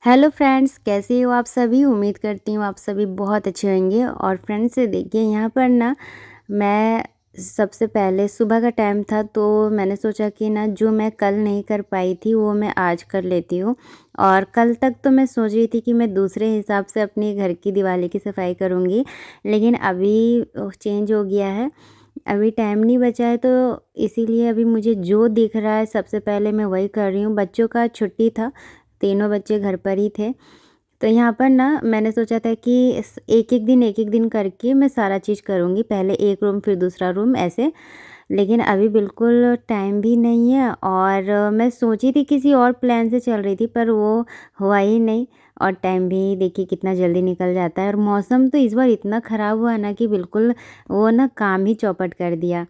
Hello friends, कैसे हो आप सभी। उम्मीद करती हूँ आप सभी बहुत अच्छे होंगे। और फ्रेंड्स देखिए, यहाँ पर ना मैं सबसे पहले सुबह का टाइम था, तो मैंने सोचा कि ना जो मैं कल नहीं कर पाई थी वो मैं आज कर लेती हूँ। और कल तक तो मैं सोच रही थी कि मैं दूसरे हिसाब से अपनी घर की दिवाली की सफाई करूँगी, लेकिन अभी चेंज हो गया है। अभी टाइम नहीं बचा है, तो इसीलिए अभी मुझे जो दिख रहा है सबसे पहले मैं वही कर रही हूँ। बच्चों का छुट्टी था, तीनों बच्चे घर पर ही थे। तो यहाँ पर ना मैंने सोचा था कि एक एक दिन करके मैं सारा चीज़ करूँगी, पहले एक रूम फिर दूसरा रूम ऐसे। लेकिन अभी बिल्कुल टाइम भी नहीं है, और मैं सोची थी किसी और प्लान से चल रही थी, पर वो हुआ ही नहीं। और टाइम भी देखिए कितना जल्दी निकल जाता है, और मौसम तो इस बार इतना ख़राब हुआ ना कि बिल्कुल वो ना काम ही चौपट कर दिया।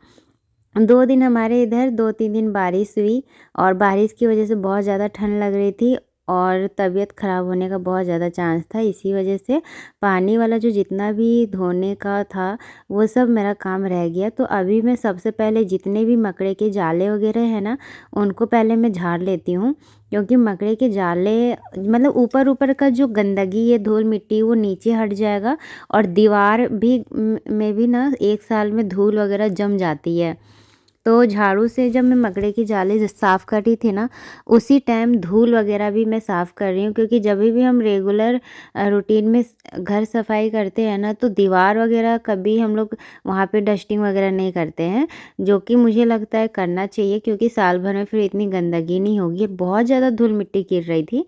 2 दिन हमारे इधर 2-3 दिन बारिश हुई, और बारिश की वजह से बहुत ज़्यादा ठंड लग रही थी, और तबीयत ख़राब होने का बहुत ज़्यादा चांस था। इसी वजह से पानी वाला जो जितना भी धोने का था वो सब मेरा काम रह गया। तो अभी मैं सबसे पहले जितने भी मकड़े के जाले वगैरह हैं ना, उनको पहले मैं झाड़ लेती हूँ, क्योंकि मकड़े के जाले मतलब ऊपर ऊपर का जो गंदगी है, धूल मिट्टी, वो नीचे हट जाएगा। और दीवार भी में भी ना 1 साल में धूल वगैरह जम जाती है। तो झाड़ू से जब मैं मकड़े की जाली साफ़ कर रही थी ना, उसी टाइम धूल वगैरह भी मैं साफ़ कर रही हूँ, क्योंकि जब भी हम रेगुलर रूटीन में घर सफाई करते हैं ना, तो दीवार वगैरह कभी हम लोग वहाँ पे डस्टिंग वगैरह नहीं करते हैं, जो कि मुझे लगता है करना चाहिए, क्योंकि साल भर में फिर इतनी गंदगी नहीं होगी। बहुत ज़्यादा धूल मिट्टी गिर रही थी।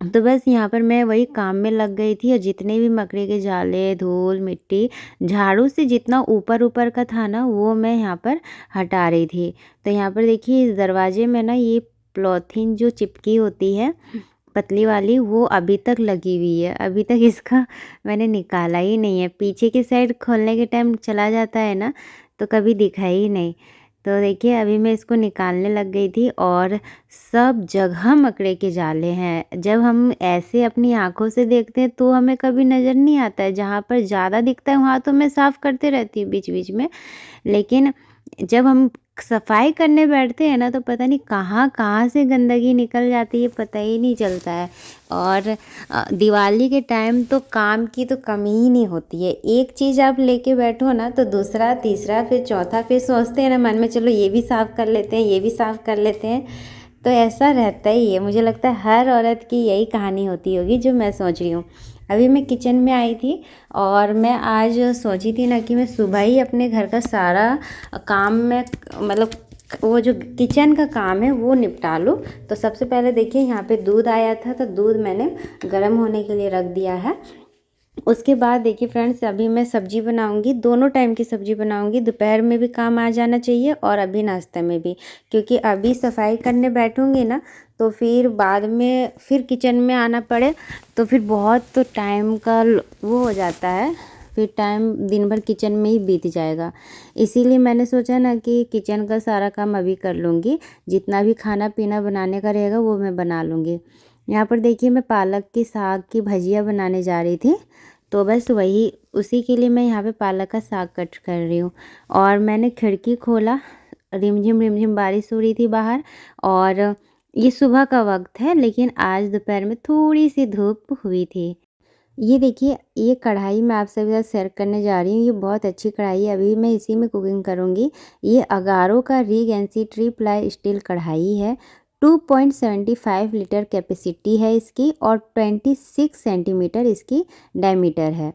तो बस यहाँ पर मैं वही काम में लग गई थी, और जितने भी मकड़ी के जाले, धूल मिट्टी, झाड़ू से जितना ऊपर ऊपर का था ना, वो मैं यहाँ पर हटा रही थी। तो यहाँ पर देखिए, इस दरवाजे में ना ये पॉलीथीन जो चिपकी होती है पतली वाली, वो अभी तक लगी हुई है। अभी तक इसका मैंने निकाला ही नहीं है। पीछे की साइड खोलने के टाइम चला जाता है ना, तो कभी दिखा ही नहीं। तो देखिए, अभी मैं इसको निकालने लग गई थी, और सब जगह मकड़े के जाले हैं। जब हम ऐसे अपनी आँखों से देखते हैं तो हमें कभी नज़र नहीं आता है, जहाँ पर ज़्यादा दिखता है वहाँ तो मैं साफ़ करते रहती हूँ बीच-बीच में। लेकिन जब हम सफाई करने बैठते हैं ना, तो पता नहीं कहाँ-कहाँ से गंदगी निकल जाती है, पता ही नहीं चलता है। और दिवाली के टाइम तो काम की तो कमी ही नहीं होती है। एक चीज़ आप लेके बैठो ना, तो दूसरा, तीसरा, फिर चौथा, फिर सोचते हैं ना मन में, चलो ये भी साफ़ कर लेते हैं, ये भी साफ़ कर लेते हैं। तो ऐसा रहता ही है। मुझे लगता है हर औरत की यही कहानी होती होगी, जो मैं सोच रही हूँ। अभी मैं किचन में आई थी, और मैं आज सोची थी ना कि मैं सुबह ही अपने घर का सारा काम में मतलब वो जो किचन का काम है वो निपटा लूँ। तो सबसे पहले देखिए, यहाँ पे दूध आया था, तो दूध मैंने गर्म होने के लिए रख दिया है। उसके बाद देखिए फ्रेंड्स, अभी मैं सब्ज़ी बनाऊंगी, दोनों टाइम की सब्ज़ी बनाऊंगी। दोपहर में भी काम आ जाना चाहिए, और अभी नाश्ते में भी, क्योंकि अभी सफाई करने बैठूंगी ना, तो फिर बाद में फिर किचन में आना पड़े, तो फिर बहुत तो टाइम का वो हो जाता है। फिर टाइम दिन भर किचन में ही बीत जाएगा। इसीलिए मैंने सोचा ना कि किचन का सारा काम अभी कर लूँगी, जितना भी खाना पीना बनाने का रहेगा वो मैं बना लूँगी। यहाँ पर देखिए, मैं पालक की साग की भजिया बनाने जा रही थी, तो बस वही उसी के लिए मैं यहाँ पे पालक का साग कट कर रही हूँ। और मैंने खिड़की खोला, रिमझिम बारिश हो रही थी बाहर, और ये सुबह का वक्त है, लेकिन आज दोपहर में थोड़ी सी धूप हुई थी। ये देखिए, ये कढ़ाई मैं आप सभी के साथ शेयर करने जा रही हूँ। ये बहुत अच्छी कढ़ाई है, अभी मैं इसी में कुकिंग करूँगी। ये अगारो का रीगेंसी ट्री प्लाई स्टील कढ़ाई है। 2.75 लीटर कैपेसिटी है इसकी, और 26 सेंटीमीटर इसकी डायमीटर है।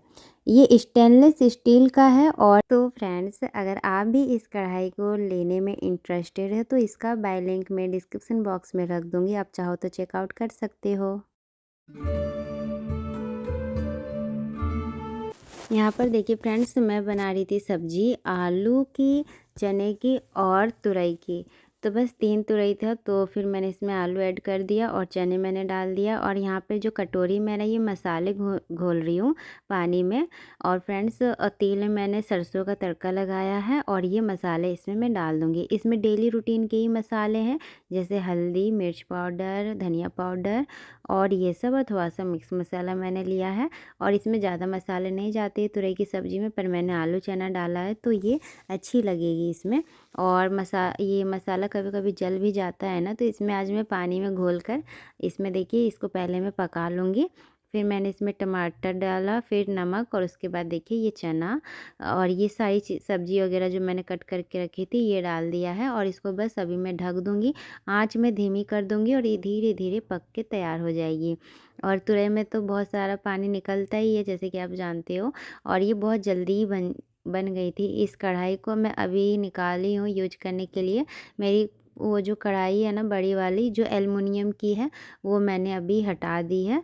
ये स्टेनलेस स्टील का है। और तो फ्रेंड्स, अगर आप भी इस कढ़ाई को लेने में इंटरेस्टेड है, तो इसका बाय लिंक मैं डिस्क्रिप्शन बॉक्स में रख दूँगी, आप चाहो तो चेकआउट कर सकते हो। यहाँ पर देखिए फ्रेंड्स, मैं बना रही थी सब्जी आलू की, चने की और तुरई की। तो बस 3 तुरई था, तो फिर मैंने इसमें आलू ऐड कर दिया, और चने मैंने डाल दिया। और यहाँ पे जो कटोरी मैंने ये मसाले घोल रही हूँ पानी में। और फ्रेंड्स, तेल में मैंने सरसों का तड़का लगाया है, और ये मसाले इसमें मैं डाल दूँगी। इसमें डेली रूटीन के ही मसाले हैं, जैसे हल्दी, मिर्च पाउडर, धनिया पाउडर, और ये सब, और थोड़ा सा मिक्स मसाला मैंने लिया है। और इसमें ज़्यादा मसाले नहीं जाते तुरई की सब्ज़ी में, पर मैंने आलू चना डाला है, तो ये अच्छी लगेगी इसमें। और ये मसाला मसाला कभी कभी जल भी जाता है ना, तो इसमें आज मैं पानी में घोल कर इसमें देखिए इसको पहले मैं पका लूँगी। फिर मैंने इसमें टमाटर डाला, फिर नमक, और उसके बाद देखिए ये चना और ये सारी सब्ज़ी वगैरह जो मैंने कट करके रखी थी ये डाल दिया है, और इसको बस अभी मैं ढक दूँगी। आँच में धीमी कर दूँगी और ये धीरे धीरे पक के तैयार हो जाएगी। और तुरई में तो बहुत सारा पानी निकलता ही है जैसे कि आप जानते हो, और ये बहुत जल्दी ही बन गई थी। इस कढ़ाई को मैं अभी निकाली हूँ यूज करने के लिए। मेरी वो जो कढ़ाई है ना बड़ी वाली जो एल्युमिनियम की है, वो मैंने अभी हटा दी है।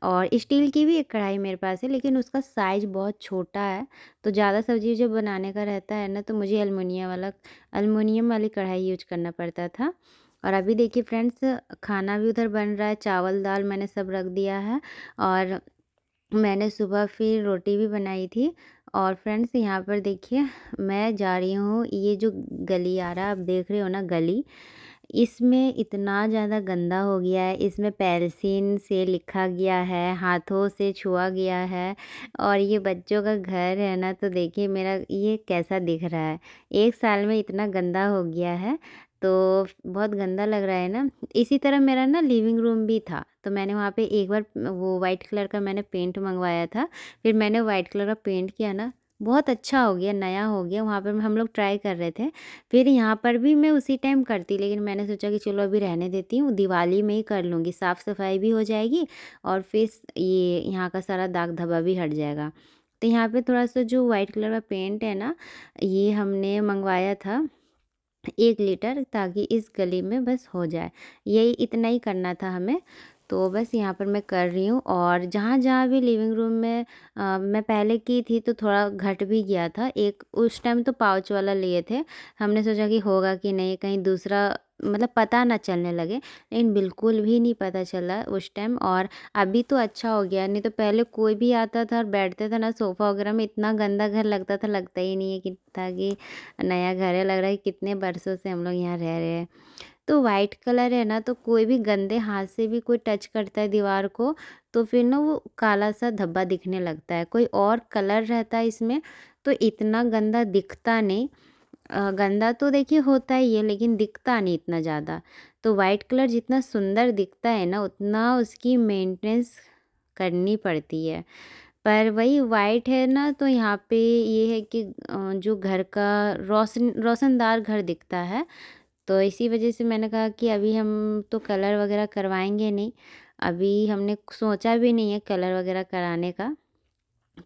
और स्टील की भी एक कढ़ाई मेरे पास है, लेकिन उसका साइज़ बहुत छोटा है, तो ज़्यादा सब्ज़ी जब बनाने का रहता है ना तो मुझे एल्युमिनियम वाली कढ़ाई यूज करना पड़ता था। और अभी देखिए फ्रेंड्स, खाना भी उधर बन रहा है, चावल दाल मैंने सब रख दिया है, और मैंने सुबह फिर रोटी भी बनाई थी। और फ्रेंड्स यहाँ पर देखिए मैं जा रही हूँ, ये जो गली आ रहा है आप देख रहे हो ना गली, इसमें इतना ज़्यादा गंदा हो गया है, इसमें पेंसिल से लिखा गया है, हाथों से छुआ गया है, और ये बच्चों का घर है ना, तो देखिए मेरा ये कैसा दिख रहा है। 1 साल में इतना गंदा हो गया है, तो बहुत गंदा लग रहा है ना। इसी तरह मेरा ना लिविंग रूम भी था, तो मैंने वहाँ पे एक बार वो वाइट कलर का मैंने पेंट मंगवाया था, फिर मैंने वाइट कलर का पेंट किया ना, बहुत अच्छा हो गया, नया हो गया। वहाँ पर हम लोग ट्राई कर रहे थे। फिर यहाँ पर भी मैं उसी टाइम करती, लेकिन मैंने सोचा कि चलो अभी रहने देती हूँ, दिवाली में ही कर लूँगी, साफ़ सफाई भी हो जाएगी और फिर ये यहाँ का सारा दाग धब्बा भी हट जाएगा। तो यहाँ पे थोड़ा सा जो वाइट कलर का पेंट है ना, ये हमने मंगवाया था 1 लीटर, ताकि इस गली में बस हो जाए। यही इतना ही करना था हमें। तो बस यहाँ पर मैं कर रही हूँ, और जहाँ-जहाँ भी लिविंग रूम में मैं पहले की थी तो थोड़ा घट भी गया था। एक उस टाइम तो पाउच वाला लिए थे। हमने सोचा कि होगा कि नहीं, कहीं दूसरा मतलब पता ना चलने लगे, लेकिन बिल्कुल भी नहीं पता चला उस टाइम। और अभी तो अच्छा हो गया, नहीं तो पहले कोई भी आता था और बैठता था ना सोफ़ा वगैरह में, इतना गंदा घर लगता था, लगता ही नहीं है कि था कि नया घर है, लग रहा है कितने बरसों से हम लोग यहाँ रह रहे हैं। तो वाइट कलर है ना, तो कोई भी गंदे हाथ से भी कोई टच करता है दीवार को, तो फिर ना वो काला सा धब्बा दिखने लगता है। कोई और कलर रहता है इसमें तो इतना गंदा दिखता नहीं। गंदा तो देखिए होता ही है, लेकिन दिखता नहीं इतना ज़्यादा। तो वाइट कलर जितना सुंदर दिखता है ना, उतना उसकी मेंटेनेंस करनी पड़ती है। पर वही वाइट है ना, तो यहाँ पे ये है कि जो घर का रोशनदार घर दिखता है। तो इसी वजह से मैंने कहा कि अभी हम तो कलर वगैरह करवाएंगे नहीं, अभी हमने सोचा भी नहीं है कलर वगैरह कराने का।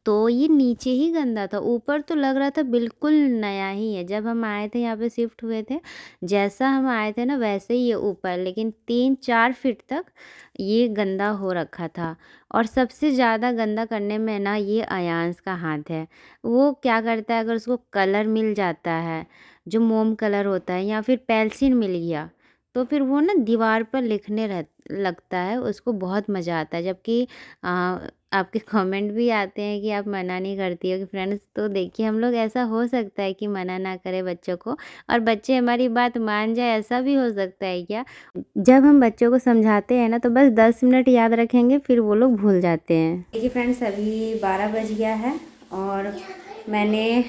तो ये नीचे ही गंदा था, ऊपर तो लग रहा था बिल्कुल नया ही है। जब हम आए थे यहाँ पे शिफ्ट हुए थे, जैसा हम आए थे ना वैसे ही है ऊपर, लेकिन 3-4 फीट तक ये गंदा हो रखा था। और सबसे ज़्यादा गंदा करने में ना ये अयांश का हाथ है। वो क्या करता है, अगर उसको कलर मिल जाता है जो मोम कलर होता है, या फिर पेंसिल मिल गया, तो फिर वो ना दीवार पर लिखने लगता है, उसको बहुत मज़ा आता है। जबकि आपके कमेंट भी आते हैं कि आप मना नहीं करती हो कि फ्रेंड्स, तो देखिए हम लोग ऐसा हो सकता है कि मना ना करें बच्चों को, और बच्चे हमारी बात मान जाए, ऐसा भी हो सकता है क्या? जब हम बच्चों को समझाते हैं ना, तो बस 10 मिनट याद रखेंगे, फिर वो लोग भूल जाते हैं। देखिए फ्रेंड्स, अभी 12 बज गया है और मैंने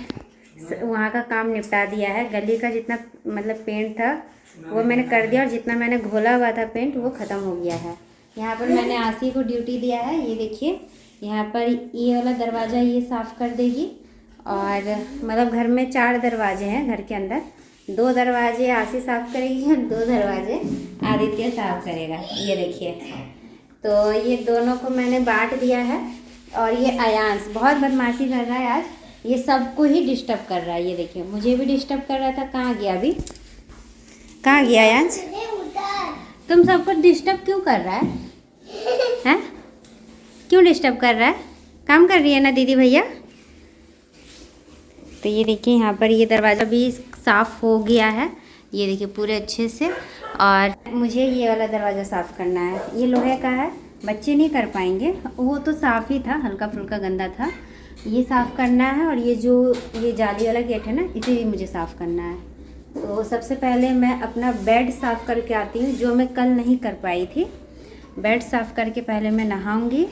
वहाँ का काम निपटा दिया है। गली का जितना मतलब पेंट था वो मैंने कर दिया, और जितना मैंने घोला हुआ था पेंट वो ख़त्म हो गया है। यहाँ पर मैंने आशी को ड्यूटी दिया है, ये देखिए यहाँ पर ये वाला दरवाज़ा ये साफ़ कर देगी। और मतलब घर में 4 दरवाजे हैं घर के अंदर, 2 दरवाजे आशी साफ़ करेगी और 2 दरवाजे आदित्य साफ़ करेगा। ये देखिए, तो ये दोनों को मैंने बांट दिया है। और ये अयांश बहुत बदमाशी कर रहा है आज, ये सबको ही डिस्टर्ब कर रहा है। ये देखिए मुझे भी डिस्टर्ब कर रहा था। कहाँ गया अभी, कहाँ गया अयांश? तुम सबको डिस्टर्ब क्यों कर रहा है? हैं? क्यों डिस्टर्ब कर रहा है? काम कर रही है ना दीदी भैया। तो ये देखिए यहाँ पर ये दरवाज़ा भी साफ़ हो गया है, ये देखिए पूरे अच्छे से। और मुझे ये वाला दरवाज़ा साफ़ करना है, ये लोहे का है, बच्चे नहीं कर पाएंगे, वो तो साफ़ ही था, हल्का फुल्का गंदा था। ये साफ़ करना है, और ये जो ये जाली वाला गेट है ना, इसे भी मुझे साफ़ करना है। तो सबसे पहले मैं अपना बेड साफ़ करके आती हूँ, जो मैं कल नहीं कर पाई थी। बेड साफ़ करके पहले मैं नहाऊंगी,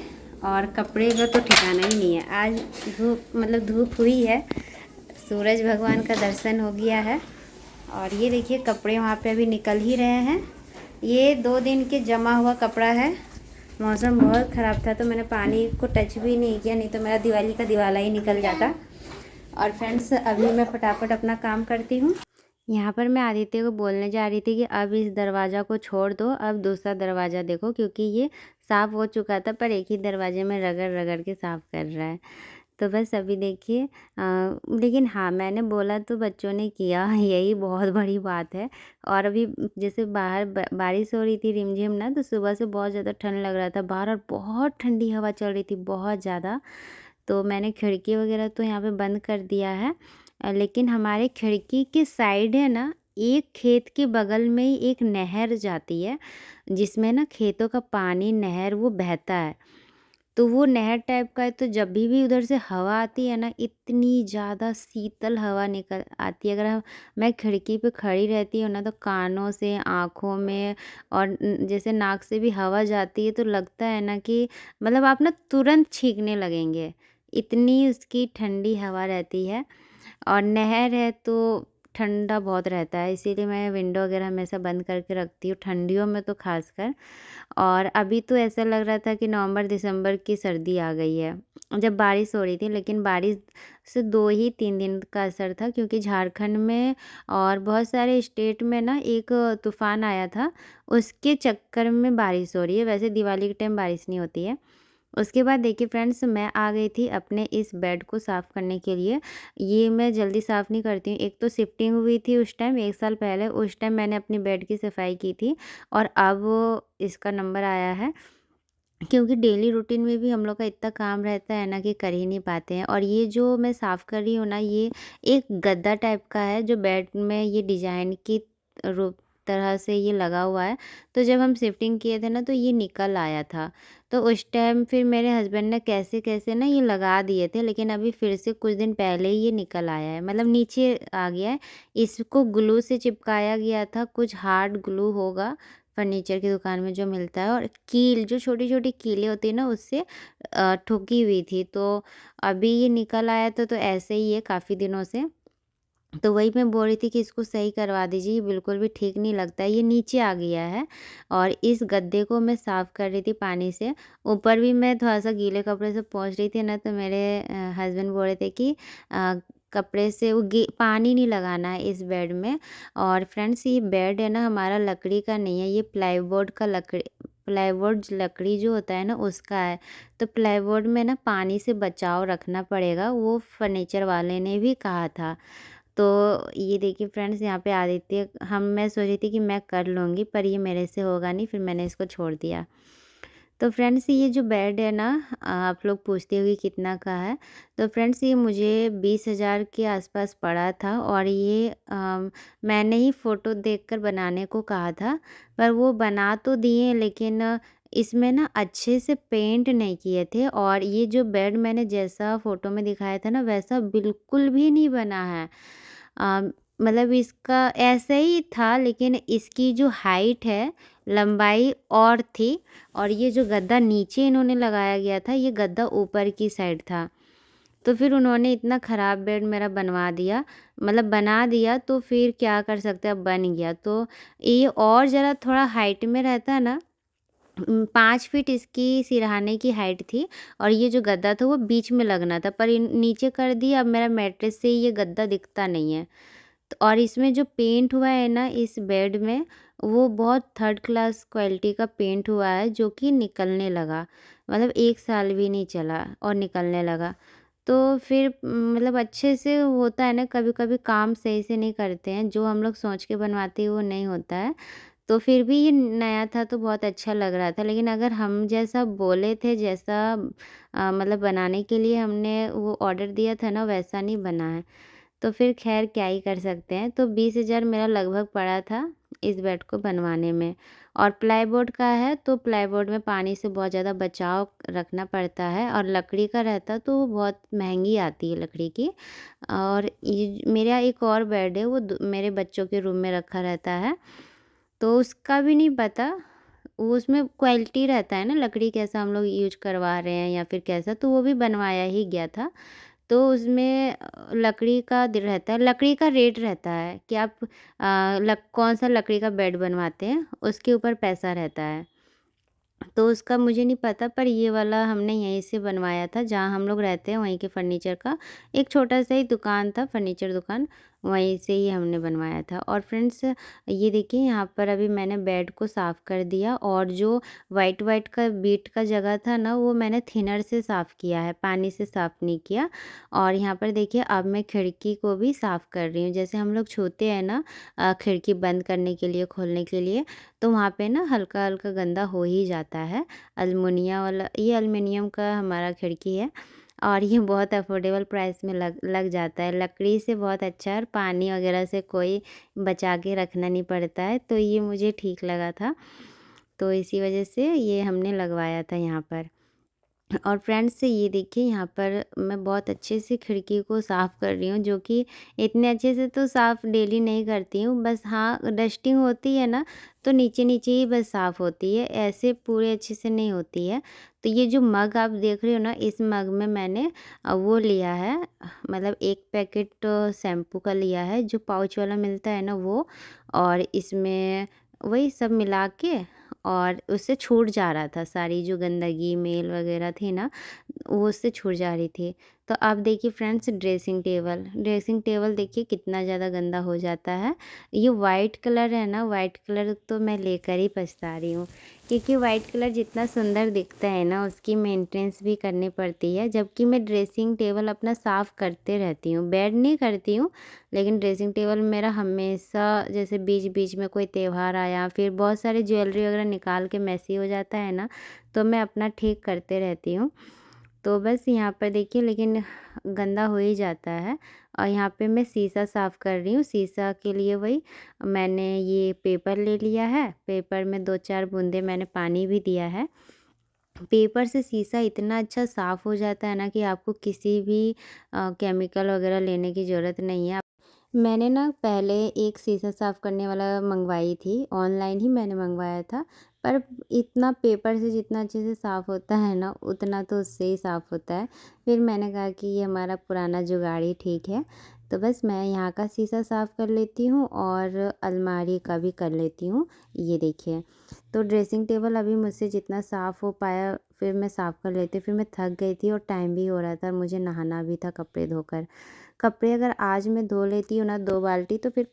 और कपड़े का तो ठिकाना ही नहीं है। आज धूप हुई है, सूरज भगवान का दर्शन हो गया है, और ये देखिए कपड़े वहाँ पे अभी निकल ही रहे हैं। ये 2 दिन के जमा हुआ कपड़ा है। मौसम बहुत ख़राब था तो मैंने पानी को टच भी नहीं किया, नहीं तो मेरा दिवाली का दिवाला ही निकल जाता। और फ्रेंड्स अभी मैं फटाफट अपना काम करती हूँ। यहाँ पर मैं आदित्य को बोलने जा रही थी कि अब इस दरवाज़ा को छोड़ दो, अब दूसरा दरवाज़ा देखो, क्योंकि ये साफ़ हो चुका था पर एक ही दरवाजे में रगड़ रगड़ के साफ़ कर रहा है। तो बस अभी देखिए लेकिन हाँ, मैंने बोला तो बच्चों ने किया, यही बहुत बड़ी बात है। और अभी जैसे बाहर बारिश हो रही थी रिमझिम ना, तो सुबह से बहुत ज़्यादा ठंड लग रहा था बाहर और बहुत ठंडी हवा चल रही थी, बहुत ज़्यादा। तो मैंने खिड़की वगैरह तो यहाँ पे बंद कर दिया है। लेकिन हमारे खिड़की के साइड है ना, एक खेत के बगल में ही एक नहर जाती है, जिसमें ना खेतों का पानी नहर वो बहता है। तो वो नहर टाइप का है, तो जब भी उधर से हवा आती है ना, इतनी ज़्यादा शीतल हवा निकल आती है। अगर मैं खिड़की पे खड़ी रहती हूँ ना, तो कानों से, आँखों में और जैसे नाक से भी हवा जाती है, तो लगता है ना कि मतलब आप ना तुरंत छींकने लगेंगे, इतनी उसकी ठंडी हवा रहती है। और नहर है तो ठंडा बहुत रहता है, इसीलिए मैं विंडो वगैरह हमेशा बंद करके रखती हूँ, ठंडियों में तो ख़ासकर। और अभी तो ऐसा लग रहा था कि नवंबर दिसंबर की सर्दी आ गई है, जब बारिश हो रही थी। लेकिन बारिश से 2 ही 3 दिन का असर था, क्योंकि झारखंड में और बहुत सारे स्टेट में ना एक तूफ़ान आया था, उसके चक्कर में बारिश हो रही है। वैसे दिवाली के टाइम बारिश नहीं होती है। उसके बाद देखिए फ्रेंड्स, मैं आ गई थी अपने इस बेड को साफ़ करने के लिए। ये मैं जल्दी साफ़ नहीं करती हूँ, एक तो शिफ्टिंग हुई थी उस टाइम 1 साल पहले, उस टाइम मैंने अपनी बेड की सफाई की थी और अब इसका नंबर आया है। क्योंकि डेली रूटीन में भी हम लोग का इतना काम रहता है ना कि कर ही नहीं पाते हैं। और ये जो मैं साफ़ कर रही हूँ ना, ये एक गद्दा टाइप का है जो बेड में ये डिज़ाइन की रूप तरह से ये लगा हुआ है। तो जब हम शिफ्टिंग किए थे ना, तो ये निकल आया था। तो उस टाइम फिर मेरे हस्बैंड ने कैसे-कैसे ना ये लगा दिए थे, लेकिन अभी फिर से कुछ दिन पहले ही ये निकल आया है, मतलब नीचे आ गया है। इसको ग्लू से चिपकाया गया था, कुछ हार्ड ग्लू होगा फर्नीचर की दुकान में जो मिलता है, और कील जो छोटी-छोटी कीलें होती है ना, उससे ठुकी हुई थी। तो अभी ये निकल आया था, तो ऐसे ही है काफ़ी दिनों से। तो वही मैं बोल रही थी कि इसको सही करवा दीजिए, ये बिल्कुल भी ठीक नहीं लगता है, ये नीचे आ गया है। और इस गद्दे को मैं साफ़ कर रही थी पानी से, ऊपर भी मैं थोड़ा-सा गीले कपड़े से पोंछ रही थी ना, तो मेरे हस्बैंड बोल रहे थे कि अ, कपड़े से वो गी पानी नहीं लगाना है इस बेड में। और फ्रेंड्स, ये बेड है ना हमारा लकड़ी का नहीं है, ये प्लाईवुड लकड़ी जो होता है ना उसका है। तो प्लाईवुड में ना पानी से बचाव रखना पड़ेगा, वो फर्नीचर वाले ने भी कहा था। तो ये देखिए फ्रेंड्स, यहाँ पे आदित्य मैं सोच रही थी कि मैं कर लूँगी, पर ये मेरे से होगा नहीं, फिर मैंने इसको छोड़ दिया। तो फ्रेंड्स, ये जो बेड है ना, आप लोग पूछते होंगे कितना का है। तो फ्रेंड्स, ये मुझे 20,000 के आसपास पड़ा था। और ये मैंने ही फ़ोटो देखकर बनाने को कहा था, पर वो बना तो दिए, लेकिन इसमें ना अच्छे से पेंट नहीं किए थे। और ये जो बेड मैंने जैसा फ़ोटो में दिखाया था ना, वैसा बिल्कुल भी नहीं बना है। अ, मतलब इसका ऐसा ही था, लेकिन इसकी जो हाइट है, लंबाई और थी। और ये जो गद्दा नीचे इन्होंने लगाया गया था, ये गद्दा ऊपर की साइड था। तो फिर उन्होंने इतना ख़राब बेड मेरा बनवा दिया, मतलब बना दिया, तो फिर क्या कर सकते हैं, अब बन गया। तो ये और ज़रा थोड़ा हाइट में रहता ना, 5 फीट इसकी सिरहाने की हाइट थी, और ये जो गद्दा था वो बीच में लगना था, पर इन नीचे कर दिया। अब मेरा मैट्रेस से ये गद्दा दिखता नहीं है। तो और इसमें जो पेंट हुआ है ना इस बेड में, वो बहुत थर्ड क्लास क्वालिटी का पेंट हुआ है, जो कि निकलने लगा। मतलब 1 साल भी नहीं चला और निकलने लगा। तो फिर मतलब अच्छे से होता है ना, कभी-कभी काम सही से नहीं करते हैं, जो हम लोग सोच के बनवाते हैं वो नहीं होता है। तो फिर भी ये नया था तो बहुत अच्छा लग रहा था, लेकिन अगर हम जैसा बोले थे, जैसा मतलब बनाने के लिए हमने वो ऑर्डर दिया था ना, वैसा नहीं बना है। तो फिर ख़ैर क्या ही कर सकते हैं। तो 20,000 मेरा लगभग पड़ा था इस बेड को बनवाने में। और प्लाईवुड का है, तो प्लाईवुड में पानी से बहुत ज़्यादा बचाव रखना पड़ता है, और लकड़ी का रहता तो वो बहुत महंगी आती है लकड़ी की। और ये मेरा एक और बेड है, वो मेरे बच्चों के रूम में रखा रहता है, तो उसका भी नहीं पता। वो उसमें क्वालिटी रहता है ना, लकड़ी कैसा हम लोग यूज करवा रहे हैं या फिर कैसा, तो वो भी बनवाया ही गया था। तो उसमें लकड़ी का रहता है, लकड़ी का रेट रहता है कि आप कौन सा लकड़ी का बेड बनवाते हैं, उसके ऊपर पैसा रहता है। तो उसका मुझे नहीं पता, पर ये वाला हमने यहीं से बनवाया था जहाँ हम लोग रहते हैं, वहीं के फर्नीचर का एक छोटा-सा ही दुकान था, फर्नीचर दुकान, वहीं से ही हमने बनवाया था। और फ्रेंड्स, ये देखिए यहाँ पर अभी मैंने बेड को साफ़ कर दिया, और जो व्हाइट-व्हाइट का बीट का जगह था ना, वो मैंने थिनर से साफ़ किया है, पानी से साफ़ नहीं किया। और यहाँ पर देखिए अब मैं खिड़की को भी साफ़ कर रही हूँ। जैसे हम लोग छूते हैं ना खिड़की बंद करने के लिए, खोलने के लिए, तो वहाँ पे ना हल्का-हल्का गंदा हो ही जाता है। ये एल्युमिनियम का हमारा खिड़की है, और ये बहुत अफ़ोर्डेबल प्राइस में लग लग जाता है। लकड़ी से बहुत अच्छा है, और पानी वग़ैरह से कोई बचा के रखना नहीं पड़ता है, तो ये मुझे ठीक लगा था। तो इसी वज़ह से ये हमने लगवाया था यहाँ पर। और फ्रेंड्स, ये देखिए यहाँ पर मैं बहुत अच्छे से खिड़की को साफ़ कर रही हूँ, जो कि इतने अच्छे से तो साफ़ डेली नहीं करती हूँ, बस हाँ डस्टिंग होती है ना, तो नीचे-नीचे ही बस साफ़ होती है, ऐसे पूरे अच्छे से नहीं होती है। तो ये जो मग आप देख रहे हो ना, इस मग में मैंने वो लिया है, मतलब 1 पैकेट शैम्पू का लिया है, जो पाउच वाला मिलता है ना वो, और इसमें वही सब मिला के, और उससे छूट जा रहा था सारी जो गंदगी, मैल वगैरह थी ना, वो उससे छूट जा रही थी। तो अब देखिए फ्रेंड्स, ड्रेसिंग टेबल देखिए कितना ज़्यादा गंदा हो जाता है। ये वाइट कलर है ना, वाइट कलर तो मैं लेकर ही पछता रही हूँ, क्योंकि वाइट कलर जितना सुंदर दिखता है ना, उसकी मेंटेनेंस भी करनी पड़ती है। जबकि मैं ड्रेसिंग टेबल अपना साफ़ करते रहती हूँ, बेड नहीं करती हूँ, लेकिन ड्रेसिंग टेबल मेरा हमेशा, जैसे बीच-बीच में कोई त्योहार आया, फिर बहुत सारी ज्वेलरी वगैरह निकाल के मेसी हो जाता है ना, तो मैं अपना ठीक करते रहती हूँ। तो बस यहाँ पर देखिए, लेकिन गंदा हो ही जाता है। और यहाँ पे मैं शीशा साफ़ कर रही हूँ, शीशा के लिए वही मैंने ये पेपर ले लिया है, पेपर में 2-4 बूँदे मैंने पानी भी दिया है। पेपर से शीशा इतना अच्छा साफ़ हो जाता है ना कि आपको किसी भी केमिकल वगैरह लेने की ज़रूरत नहीं है। मैंने ना पहले एक शीशा साफ़ करने वाला मँगवाई थी, ऑनलाइन ही मैंने मँगवाया था, पर इतना पेपर से जितना अच्छे से साफ़ होता है ना, उतना तो उससे ही साफ़ होता है। फिर मैंने कहा कि ये हमारा पुराना जुगाड़ ही ठीक है, तो बस मैं यहाँ का शीशा साफ़ कर लेती हूँ, और अलमारी का भी कर लेती हूँ। ये देखिए, तो ड्रेसिंग टेबल अभी मुझसे जितना साफ़ हो पाया, फिर मैं साफ़ कर लेती, फिर मैं थक गई थी और टाइम भी हो रहा था, मुझे नहाना भी था कपड़े धोकर। कपड़े अगर आज मैं धो लेती हूँ ना 2 बाल्टी, तो फिर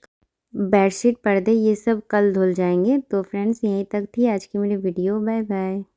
बेडशीट, पर्दे ये सब कल धुल जाएँगे। तो फ्रेंड्स, यहीं तक थी आज की मेरी वीडियो। Bye bye.